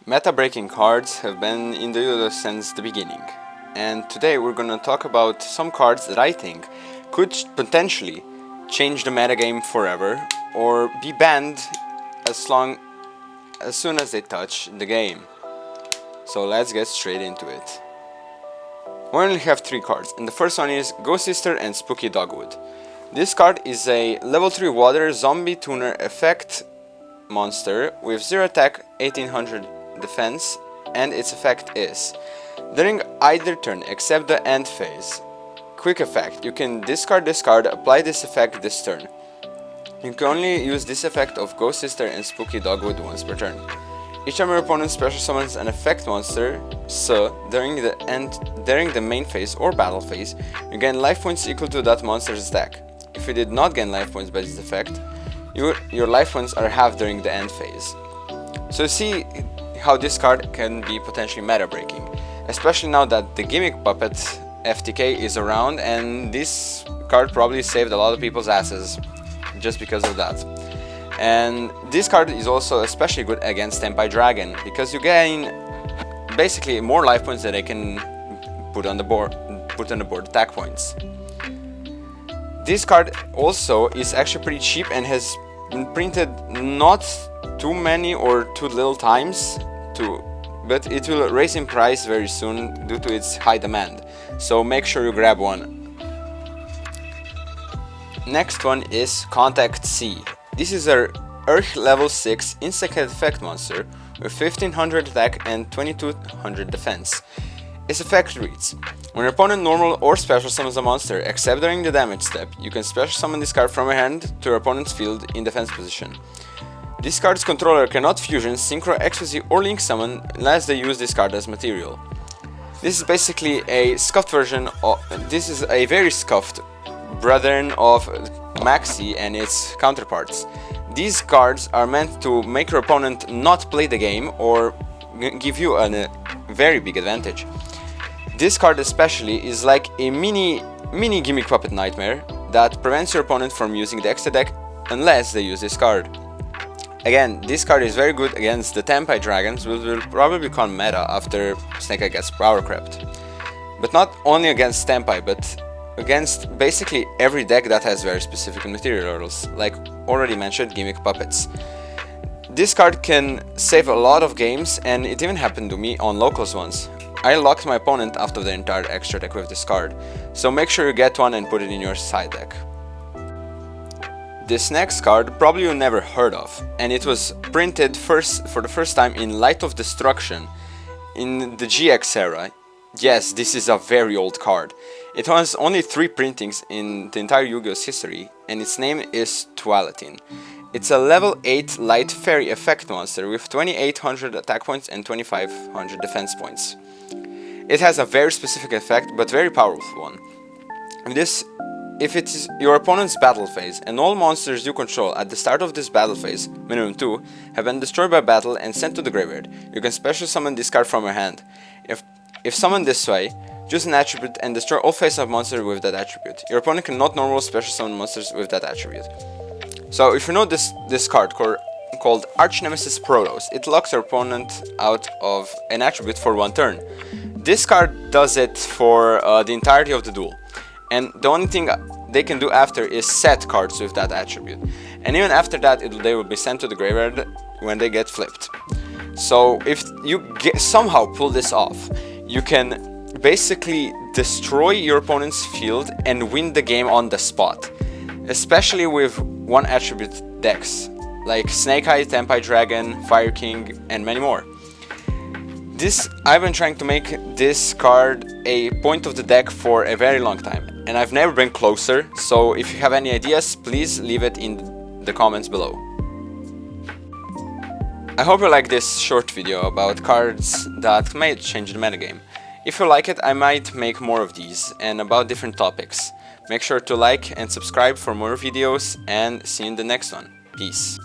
Meta-breaking cards have been in the Yu-Gi-Oh since the beginning, and today we're gonna talk about some cards that I think could potentially change the metagame forever or be banned as soon as they touch the game. So let's get straight into it. We only have 3 cards, and the first one is Ghost Sister and Spooky Dogwood. This card is a level 3 water zombie tuner effect monster with 0 attack, 1800 defense, and its effect is during either turn except the end phase. Quick effect: you can discard this card, apply this effect this turn. You can only use this effect of Ghost Sister and Spooky Dogwood once per turn. Each time your opponent special summons an effect monster, during the main phase or battle phase, you gain life points equal to that monster's attack. If you did not gain life points by this effect, your life points are halved during the end phase. So see how this card can be potentially meta-breaking, especially now that the Gimmick Puppet FTK is around, and this card probably saved a lot of people's asses just because of that. And this card is also especially good against Tenpai Dragon, because you gain basically more life points that they can put on the board attack points. This card also is actually pretty cheap and has been printed not too many or too little times, but it will raise in price very soon due to its high demand, so make sure you grab one. Next one is Contact C. This is a Earth level 6 insect effect monster with 1500 attack and 2200 defense. Its effect reads: when your opponent normal or special summons a monster except during the damage step, you can special summon this card from your hand to your opponent's field in defense position. This card's controller cannot fusion, synchro, ecstasy, or link summon unless they use this card as material. This is basically a scuffed version of. This is a very scuffed brethren of Maxi and its counterparts. These cards are meant to make your opponent not play the game or give you a very big advantage. This card especially is like a mini Gimmick Puppet nightmare that prevents your opponent from using the extra deck unless they use this card. Again, this card is very good against the Tenpai Dragons, which will probably become meta after Snake Eye gets power crept. But not only against Tenpai, but against basically every deck that has very specific material hurdles, like already mentioned Gimmick Puppets. This card can save a lot of games, and it even happened to me on locals once. I locked my opponent after the entire extra deck with this card, so make sure you get one and put it in your side deck. This next card probably you never heard of, and it was printed for the first time in Light of Destruction in the GX era. Yes, this is a very old card. It has only 3 printings in the entire Yu-Gi-Oh's history, and its name is Tualatin. It's a level 8 light fairy effect monster with 2800 attack points and 2500 defense points. It has a very specific effect, but very powerful one. If it is your opponent's battle phase, and all monsters you control at the start of this battle phase, minimum 2, have been destroyed by battle and sent to the graveyard, you can special summon this card from your hand. If summoned this way, choose an attribute and destroy all face-up monsters with that attribute. Your opponent cannot normal special summon monsters with that attribute. So if you know this card called Arch Nemesis Protos, it locks your opponent out of an attribute for 1 turn. This card does it for the entirety of the duel, and the only thing they can do after is set cards with that attribute, and even after that they will be sent to the graveyard when they get flipped. So if you somehow pull this off, you can basically destroy your opponent's field and win the game on the spot, especially with 1 attribute decks like Snake Eye, Tenpai Dragon, Fire King, and many more. I've been trying to make this card a point of the deck for a very long time, and I've never been closer, so if you have any ideas, please leave it in the comments below. I hope you like this short video about cards that may change the metagame. If you like it, I might make more of these, and about different topics. Make sure to like and subscribe for more videos, and see you in the next one. Peace.